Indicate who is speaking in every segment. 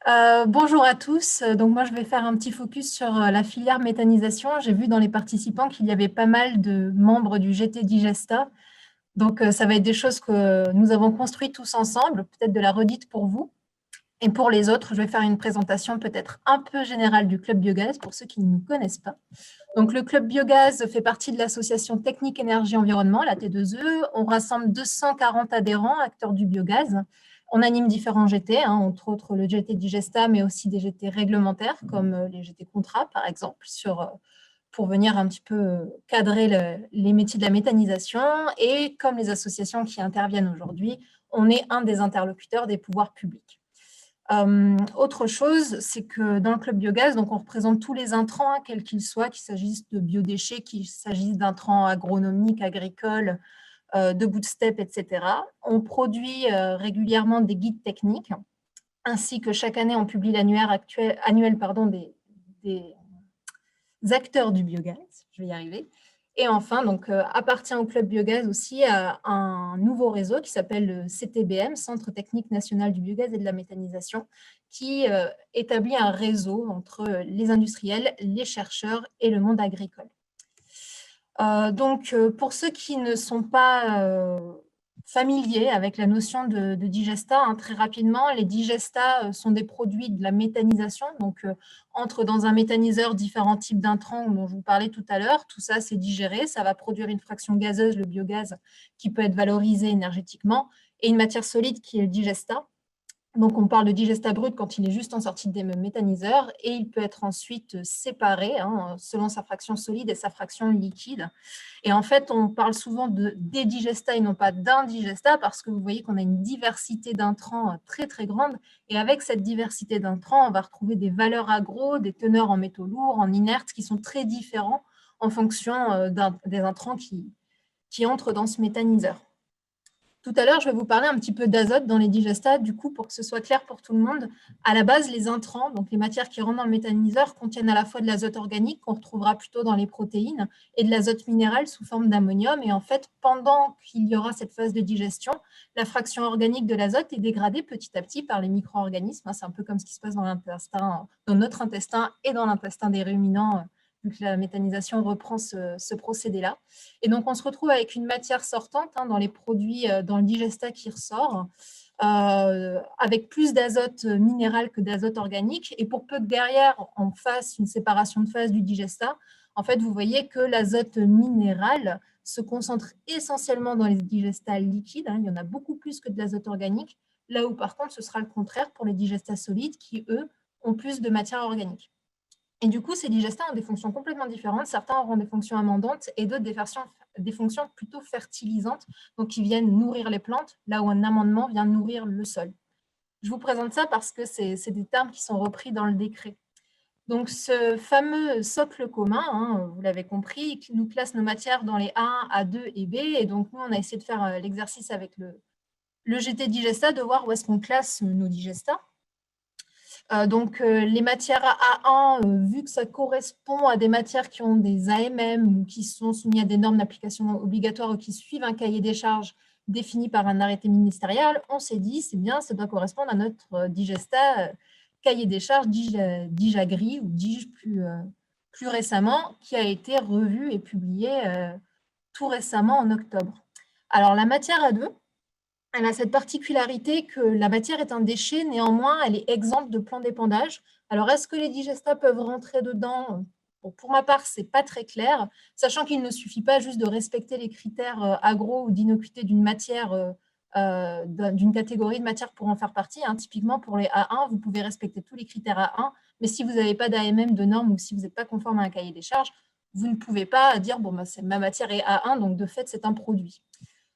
Speaker 1: Bonjour à tous. Donc moi, je vais faire un petit focus sur la filière méthanisation. J'ai vu dans les participants qu'il y avait pas mal de membres du GT Digesta. Donc ça va être des choses que nous avons construites tous ensemble, peut-être de la redite pour vous. Et pour les autres, je vais faire une présentation peut-être un peu générale du Club Biogaz pour ceux qui ne nous connaissent pas. Donc le Club Biogaz fait partie de l'association Technique Énergie Environnement, la T2E. On rassemble 240 adhérents, acteurs du biogaz. On anime différents GT, entre autres le GT Digesta, mais aussi des GT réglementaires, comme les GT Contrat, par exemple, pour venir un petit peu cadrer les métiers de la méthanisation. Et comme les associations qui interviennent aujourd'hui, on est un des interlocuteurs des pouvoirs publics. Autre chose, c'est que dans le club biogaz, donc on représente tous les intrants, quels qu'ils soient, qu'il s'agisse de biodéchets, qu'il s'agisse d'intrants agronomiques, agricoles, de bootstep, etc. On produit régulièrement des guides techniques, ainsi que chaque année, on publie l'annuaire annuel des acteurs du biogaz. Je vais y arriver. Et enfin, donc, appartient au Club Biogaz aussi un nouveau réseau qui s'appelle le CTBM, Centre Technique National du Biogaz et de la Méthanisation, qui établit un réseau entre les industriels, les chercheurs et le monde agricole. Donc, pour ceux qui ne sont pas familiers avec la notion de digesta, très rapidement, les digestats sont des produits de la méthanisation, donc entrent dans un méthaniseur différents types d'intrants dont je vous parlais tout à l'heure. Tout ça, c'est digéré, ça va produire une fraction gazeuse, le biogaz, qui peut être valorisé énergétiquement, et une matière solide qui est le digesta. Donc, on parle de digesta brut quand il est juste en sortie des méthaniseurs, et il peut être ensuite séparé selon sa fraction solide et sa fraction liquide. Et en fait, on parle souvent de dédigesta et non pas d'indigesta parce que vous voyez qu'on a une diversité d'intrants très, très grande. Et avec cette diversité d'intrants, on va retrouver des valeurs agro, des teneurs en métaux lourds, en inertes, qui sont très différents en fonction des intrants qui entrent dans ce méthaniseur. Tout à l'heure, je vais vous parler un petit peu d'azote dans les digestats, du coup, pour que ce soit clair pour tout le monde. À la base, les intrants, donc les matières qui rentrent dans le méthaniseur, contiennent à la fois de l'azote organique, qu'on retrouvera plutôt dans les protéines, et de l'azote minéral sous forme d'ammonium. Et en fait, pendant qu'il y aura cette phase de digestion, la fraction organique de l'azote est dégradée petit à petit par les micro-organismes. C'est un peu comme ce qui se passe dans l'intestin, dans notre intestin et dans l'intestin des ruminants, vu que la méthanisation reprend ce procédé-là. Et donc, on se retrouve avec une matière sortante dans les produits, dans le digestat qui ressort, avec plus d'azote minéral que d'azote organique. Et pour peu que derrière, on fasse une séparation de phase du digestat, en fait, vous voyez que l'azote minéral se concentre essentiellement dans les digestats liquides. Il y en a beaucoup plus que de l'azote organique, là où par contre, ce sera le contraire pour les digestats solides qui, eux, ont plus de matière organique. Et du coup, ces digestats ont des fonctions complètement différentes. Certains auront des fonctions amendantes et d'autres des fonctions plutôt fertilisantes, donc qui viennent nourrir les plantes, là où un amendement vient nourrir le sol. Je vous présente ça parce que c'est des termes qui sont repris dans le décret. Donc, ce fameux socle commun, vous l'avez compris, qui nous classe nos matières dans les A1, A2 et B. Et donc, nous, on a essayé de faire l'exercice avec le GT Digesta, de voir où est-ce qu'on classe nos digestats. Donc, les matières A1, vu que ça correspond à des matières qui ont des AMM ou qui sont soumises à des normes d'application obligatoires ou qui suivent un cahier des charges défini par un arrêté ministériel, on s'est dit, c'est bien, ça doit correspondre à notre digesta, cahier des charges DIGAGRI ou DIGE plus récemment, qui a été revu et publié tout récemment en octobre. Alors, la matière A2, elle a cette particularité que la matière est un déchet, néanmoins, elle est exempte de plan d'épandage. Alors, est-ce que les digestats peuvent rentrer dedans? Bon, pour ma part, ce n'est pas très clair, sachant qu'il ne suffit pas juste de respecter les critères agro ou d'innocuité d'une matière, d'une catégorie de matière pour en faire partie. Typiquement, pour les A1, vous pouvez respecter tous les critères A1, mais si vous n'avez pas d'AMM de normes ou si vous n'êtes pas conforme à un cahier des charges, vous ne pouvez pas dire, bon, ma matière est A1, donc de fait, c'est un produit.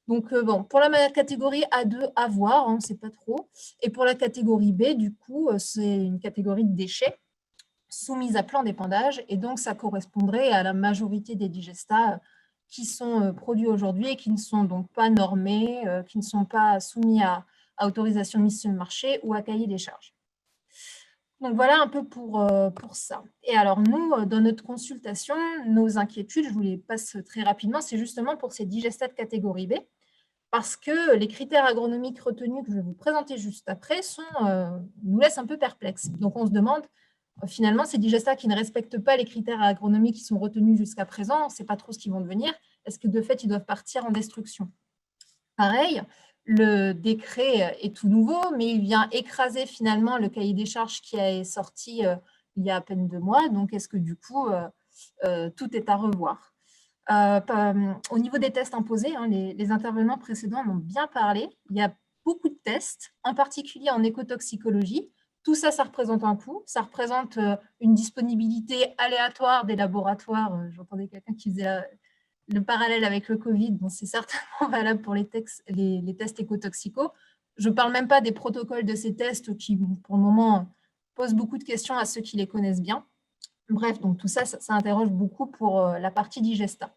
Speaker 1: Donc, bon, pour la catégorie A2, à voir, on ne sait pas trop. Et pour la catégorie B, du coup, c'est une catégorie de déchets soumise à plan d'épandage. Et donc, ça correspondrait à la majorité des digestats qui sont produits aujourd'hui et qui ne sont donc pas normés, qui ne sont pas soumis à autorisation de mise sur le marché ou à cahier des charges. Donc, voilà un peu pour ça. Et alors, nous, dans notre consultation, nos inquiétudes, je vous les passe très rapidement, c'est justement pour ces digestats de catégorie B. parce que les critères agronomiques retenus que je vais vous présenter juste après nous laissent un peu perplexes. Donc, on se demande, finalement, ces digestats qui ne respectent pas les critères agronomiques qui sont retenus jusqu'à présent, on ne sait pas trop ce qu'ils vont devenir. Est-ce que, de fait, ils doivent partir en destruction? Pareil, le décret est tout nouveau, mais il vient écraser finalement le cahier des charges qui est sorti il y a à peine 2 mois. Donc, est-ce que du coup, tout est à revoir? Au niveau des tests imposés, hein, les intervenants précédents m'ont bien parlé. Il y a beaucoup de tests, en particulier en écotoxicologie. Tout ça, ça représente un coût. Ça représente une disponibilité aléatoire des laboratoires. J'entendais quelqu'un qui faisait le parallèle avec le Covid. Bon, c'est certainement valable pour les tests écotoxicaux. Je ne parle même pas des protocoles de ces tests qui, pour le moment, posent beaucoup de questions à ceux qui les connaissent bien. Bref, donc tout ça, ça interroge beaucoup pour la partie digesta.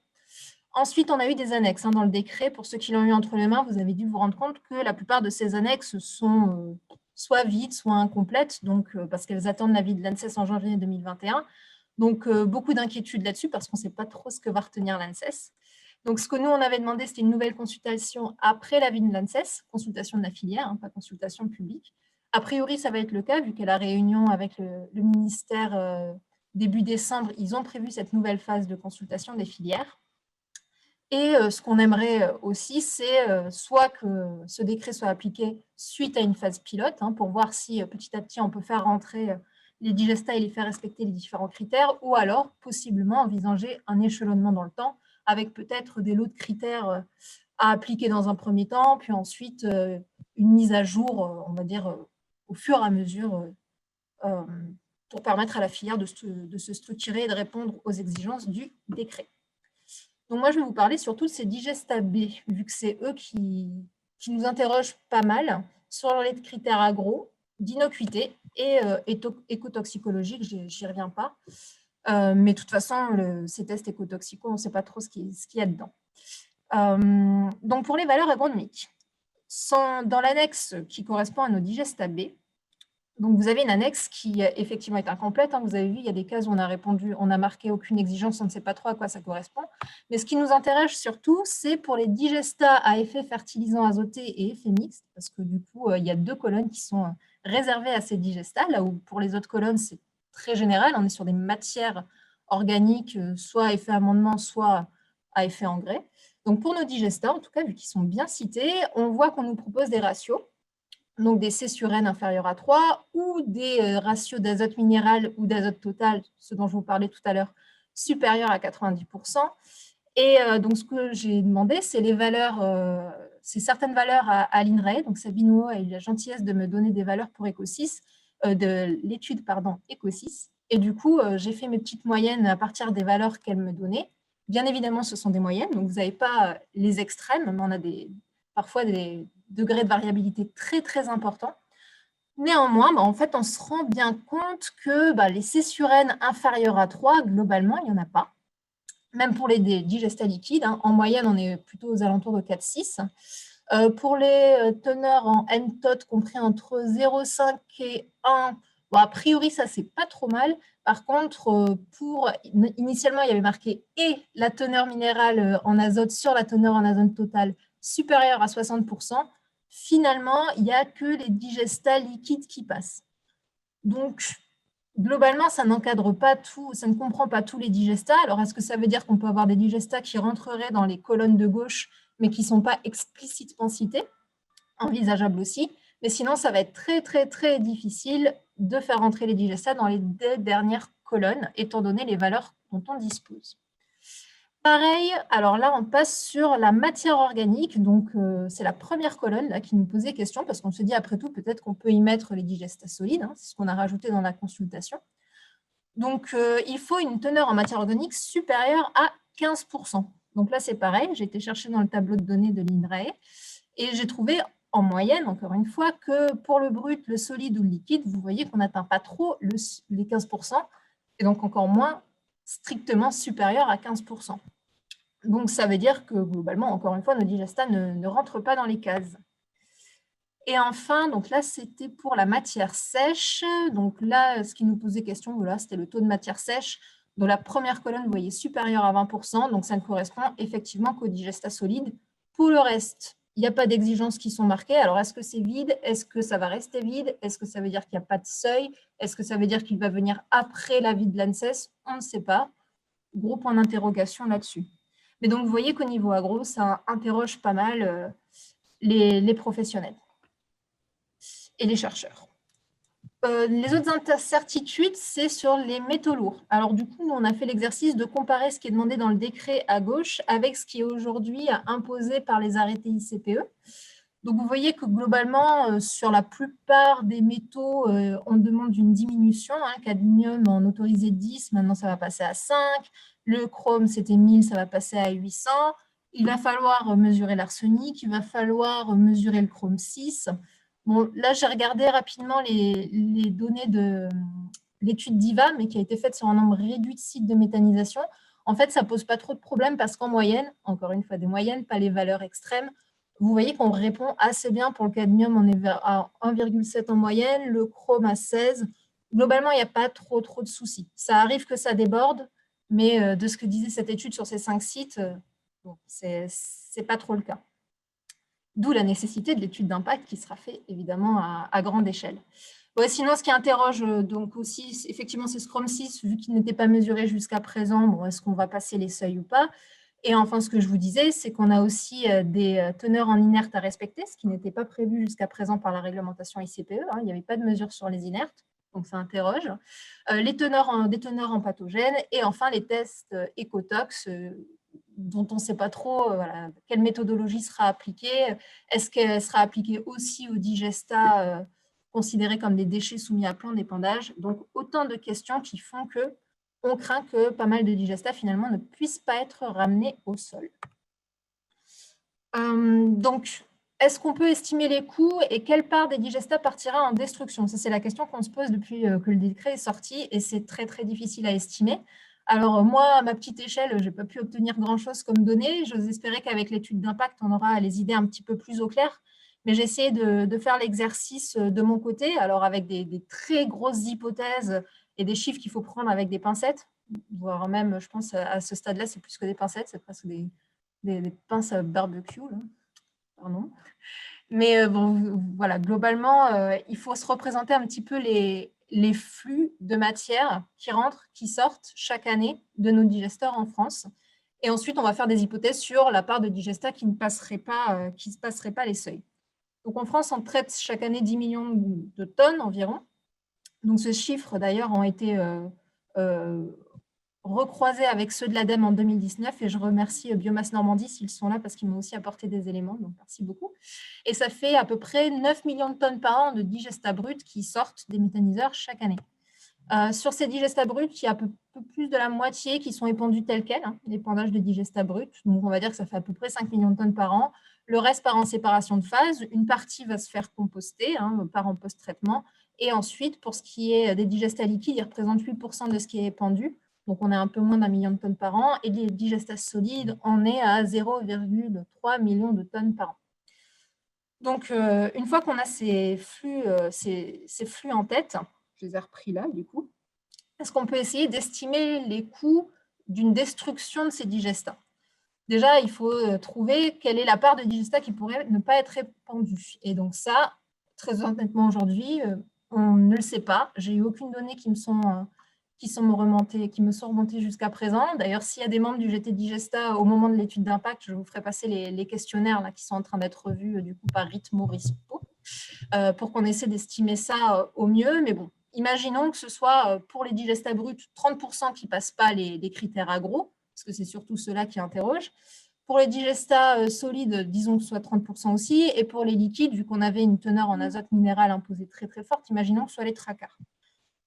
Speaker 1: Ensuite, on a eu des annexes dans le décret. Pour ceux qui l'ont eu entre les mains, vous avez dû vous rendre compte que la plupart de ces annexes sont soit vides, soit incomplètes, donc, parce qu'elles attendent l'avis de l'ANSES en janvier 2021. Donc, beaucoup d'inquiétudes là-dessus parce qu'on ne sait pas trop ce que va retenir l'ANSES. Donc, ce que nous, on avait demandé, c'était une nouvelle consultation après l'avis de l'ANSES, consultation de la filière, pas consultation publique. A priori, ça va être le cas, vu qu'à la réunion avec le ministère début décembre, ils ont prévu cette nouvelle phase de consultation des filières. Et ce qu'on aimerait aussi, c'est soit que ce décret soit appliqué suite à une phase pilote, pour voir si petit à petit on peut faire rentrer les digestats et les faire respecter les différents critères, ou alors possiblement envisager un échelonnement dans le temps avec peut-être des lots de critères à appliquer dans un premier temps, puis ensuite une mise à jour, on va dire, au fur et à mesure pour permettre à la filière de se structurer et de répondre aux exigences du décret. Donc moi, je vais vous parler surtout de ces digestats B, vu que c'est eux qui nous interrogent pas mal sur les critères agro, d'innocuité et écotoxicologique, j'y reviens pas. Mais de toute façon, ces tests écotoxicaux, on ne sait pas trop ce qu'il y a dedans. Donc pour les valeurs agronomiques, dans l'annexe qui correspond à nos digestats B, donc, vous avez une annexe qui, effectivement, est incomplète. Vous avez vu, il y a des cases où on a répondu, on a marqué aucune exigence, on ne sait pas trop à quoi ça correspond. Mais ce qui nous intéresse surtout, c'est pour les digestats à effet fertilisant azoté et effet mixte, parce que du coup, il y a 2 colonnes qui sont réservées à ces digestats, là où pour les autres colonnes, c'est très général. On est sur des matières organiques, soit à effet amendement, soit à effet engrais. Donc, pour nos digestats, en tout cas, vu qu'ils sont bien cités, on voit qu'on nous propose des ratios. Donc des C sur N inférieurs à 3 ou des ratios d'azote minéral ou d'azote total, ce dont je vous parlais tout à l'heure, supérieurs à 90%. Et donc, ce que j'ai demandé, c'est c'est certaines valeurs à l'INRAE. Donc, Sabine Huot a eu la gentillesse de me donner des valeurs pour Eco6, de l'étude, Eco6. Et du coup, j'ai fait mes petites moyennes à partir des valeurs qu'elle me donnait. Bien évidemment, ce sont des moyennes, donc vous n'avez pas les extrêmes, mais on a parfois des degrés de variabilité très, très importants. Néanmoins, en fait, on se rend bien compte que les C sur N inférieurs à 3, globalement, il n'y en a pas. Même pour les digestats liquides, en moyenne, on est plutôt aux alentours de 4,6. Pour les teneurs en N-tot compris entre 0,5 et 1, a priori, ça, c'est pas trop mal. Par contre, initialement, il y avait marqué et la teneur minérale en azote sur la teneur en azote totale supérieure à 60%. Finalement, il n'y a que les digestats liquides qui passent. Donc, globalement, ça n'encadre pas tout, ça ne comprend pas tous les digestats. Alors, est-ce que ça veut dire qu'on peut avoir des digestats qui rentreraient dans les colonnes de gauche, mais qui ne sont pas explicitement cités? Envisageable aussi. Mais sinon, ça va être très, très, très difficile de faire rentrer les digestats dans les 2 dernières colonnes, étant donné les valeurs dont on dispose. Pareil, alors là, on passe sur la matière organique. Donc, c'est la première colonne là, qui nous posait question, parce qu'on se dit, après tout, peut-être qu'on peut y mettre les digestats solides. C'est ce qu'on a rajouté dans la consultation. Donc, il faut une teneur en matière organique supérieure à 15%. Donc là, c'est pareil. J'ai été chercher dans le tableau de données de l'INRAE et j'ai trouvé en moyenne, encore une fois, que pour le brut, le solide ou le liquide, vous voyez qu'on n'atteint pas trop les 15%, et donc encore moins strictement supérieur à 15%. Donc, ça veut dire que globalement, encore une fois, nos digestats ne rentrent pas dans les cases. Et enfin, donc là, c'était pour la matière sèche. Donc là, ce qui nous posait question, voilà, c'était le taux de matière sèche. Dans la première colonne, vous voyez, supérieur à 20%. Donc, ça ne correspond effectivement qu'aux digestats solides. Pour le reste, il n'y a pas d'exigences qui sont marquées. Alors, est-ce que c'est vide? Est-ce que ça va rester vide? Est-ce que ça veut dire qu'il n'y a pas de seuil? Est-ce que ça veut dire qu'il va venir après l'avis de l'ANSES? On ne sait pas. Gros point d'interrogation là-dessus. Mais donc, vous voyez qu'au niveau agro, ça interroge pas mal les professionnels et les chercheurs. Les autres incertitudes, c'est sur les métaux lourds. Alors du coup, nous, on a fait l'exercice de comparer ce qui est demandé dans le décret à gauche avec ce qui est aujourd'hui imposé par les arrêtés ICPE. Donc vous voyez que globalement, sur la plupart des métaux, on demande une diminution. Cadmium en autorisé 10, maintenant ça va passer à 5. Le chrome, c'était 1000, ça va passer à 800. Il va falloir mesurer l'arsenic, il va falloir mesurer le chrome 6. Bon, là, j'ai regardé rapidement les données de l'étude d'IVA, mais qui a été faite sur un nombre réduit de sites de méthanisation. En fait, ça ne pose pas trop de problèmes parce qu'en moyenne, encore une fois des moyennes, pas les valeurs extrêmes, vous voyez qu'on répond assez bien pour le cadmium, on est à 1,7 en moyenne, le chrome à 16. Globalement, il n'y a pas trop de soucis. Ça arrive que ça déborde, mais de ce que disait cette étude sur ces 5 sites, bon, ce n'est pas trop le cas. D'où la nécessité de l'étude d'impact qui sera faite évidemment à grande échelle. Ouais, sinon, ce qui interroge donc aussi, effectivement, c'est ce Chrome 6, vu qu'il n'était pas mesuré jusqu'à présent, bon, est-ce qu'on va passer les seuils ou pas? Et enfin, ce que je vous disais, c'est qu'on a aussi des teneurs en inerte à respecter, ce qui n'était pas prévu jusqu'à présent par la réglementation ICPE. Il n'y avait pas de mesure sur les inertes, donc ça interroge. Des teneurs en pathogènes et enfin les tests écotox, dont on ne sait pas trop voilà, quelle méthodologie sera appliquée. Est-ce qu'elle sera appliquée aussi aux digestats considérés comme des déchets soumis à plan d'épandage? Donc, autant de questions qui font qu'on craint que pas mal de digestats, finalement, ne puissent pas être ramenés au sol. Donc, est-ce qu'on peut estimer les coûts et quelle part des digestats partira en destruction? Ça, c'est la question qu'on se pose depuis que le décret est sorti et c'est très, très difficile à estimer. Alors, moi, à ma petite échelle, je n'ai pas pu obtenir grand-chose comme données. J'ose espérer qu'avec l'étude d'impact, on aura les idées un petit peu plus au clair. Mais j'ai essayé de faire l'exercice de mon côté, alors avec des très grosses hypothèses et des chiffres qu'il faut prendre avec des pincettes, voire même, je pense, à ce stade-là, c'est plus que des pincettes, c'est presque des pinces à barbecue. Là. Pardon. Mais bon, voilà, globalement, il faut se représenter un petit peu les flux de matière qui rentrent, qui sortent chaque année de nos digesteurs en France. Et ensuite, on va faire des hypothèses sur la part de digestats qui ne passeraient pas les seuils. Donc, en France, on traite chaque année 10 millions de tonnes environ. Donc, ce chiffre, d'ailleurs, ont été recroisés avec ceux de l'ADEME en 2019 et je remercie Biomasse Normandie s'ils sont là parce qu'ils m'ont aussi apporté des éléments, donc merci beaucoup. Et ça fait à peu près 9 millions de tonnes par an de digestats bruts qui sortent des méthaniseurs chaque année. Sur ces digestats bruts, il y a un peu plus de la moitié qui sont épandus tels quels, l'épandage de digestats bruts, donc on va dire que ça fait à peu près 5 millions de tonnes par an. Le reste part en séparation de phase, une partie va se faire composter, part en post-traitement, et ensuite, pour ce qui est des digestats liquides, ils représentent 8% de ce qui est épandu. Donc, on est un peu moins d'1 million de tonnes par an. Et les digestats solides, on est à 0,3 millions de tonnes par an. Donc, une fois qu'on a ces flux en tête, je les ai repris là, du coup, est-ce qu'on peut essayer d'estimer les coûts d'une destruction de ces digestats? Déjà, il faut trouver quelle est la part de digestats qui pourrait ne pas être épandue. Et donc ça, très honnêtement, aujourd'hui, on ne le sait pas. J'ai eu aucune donnée qui me sont remontées jusqu'à présent. D'ailleurs, s'il y a des membres du GT Digesta au moment de l'étude d'impact, je vous ferai passer les questionnaires là, qui sont en train d'être revus du coup par Ritmo Rispo pour qu'on essaie d'estimer ça au mieux. Mais bon, imaginons que ce soit pour les digestats bruts 30% qui ne passent pas les critères agro, parce que c'est surtout ceux-là qui interrogent. Pour les digestats solides, disons que ce soit 30% aussi. Et pour les liquides, vu qu'on avait une teneur en azote minéral imposée très très forte, imaginons que ce soit les tracars.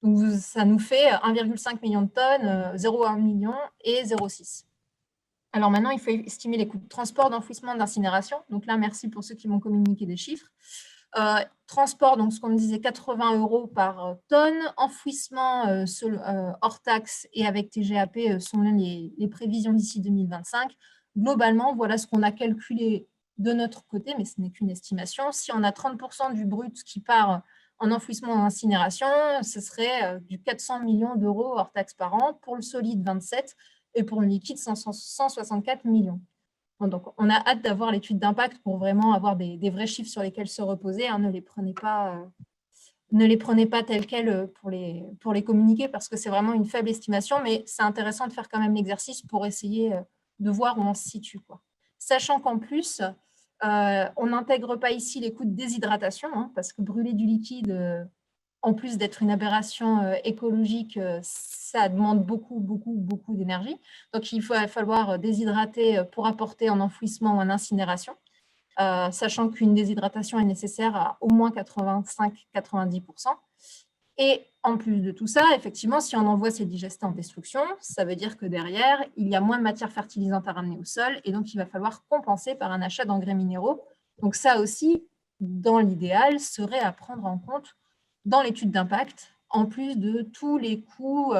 Speaker 1: Donc, ça nous fait 1,5 million de tonnes, 0,1 million et 0,6. Alors maintenant, il faut estimer les coûts de transport, d'enfouissement, d'incinération. Donc là, merci pour ceux qui m'ont communiqué des chiffres. Transport, donc ce qu'on me disait, 80 € par tonne. Enfouissement hors taxe et avec TGAP sont les prévisions d'ici 2025. Globalement, voilà ce qu'on a calculé de notre côté, mais ce n'est qu'une estimation. Si on a 30% du brut qui part en enfouissement et en incinération, ce serait du 400 millions d'euros hors taxe par an. Pour le solide, 27, et pour le liquide, 164 millions. Bon, donc, on a hâte d'avoir l'étude d'impact pour vraiment avoir des vrais chiffres sur lesquels se reposer, hein. Ne les prenez pas tels quels pour les communiquer parce que c'est vraiment une faible estimation, mais c'est intéressant de faire quand même l'exercice pour essayer de voir où on se situe, quoi. Sachant qu'en plus, on n'intègre pas ici les coûts de déshydratation, hein, parce que brûler du liquide, en plus d'être une aberration écologique, ça demande beaucoup, beaucoup, beaucoup d'énergie. Donc, il va falloir déshydrater pour apporter en enfouissement ou en incinération, sachant qu'une déshydratation est nécessaire à au moins 85-90%. Et en plus de tout ça, effectivement, si on envoie ces digestats en destruction, ça veut dire que derrière, il y a moins de matière fertilisante à ramener au sol et donc il va falloir compenser par un achat d'engrais minéraux. Donc ça aussi, dans l'idéal, serait à prendre en compte dans l'étude d'impact, en plus de tous les coûts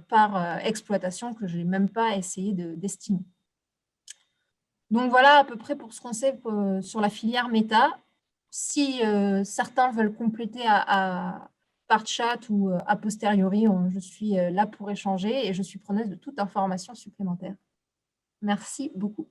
Speaker 1: par exploitation que je n'ai même pas essayé d'estimer. Donc voilà à peu près pour ce qu'on sait sur la filière méta. Si certains veulent compléter par chat ou a posteriori, je suis là pour échanger et je suis preneuse de toute information supplémentaire. Merci beaucoup.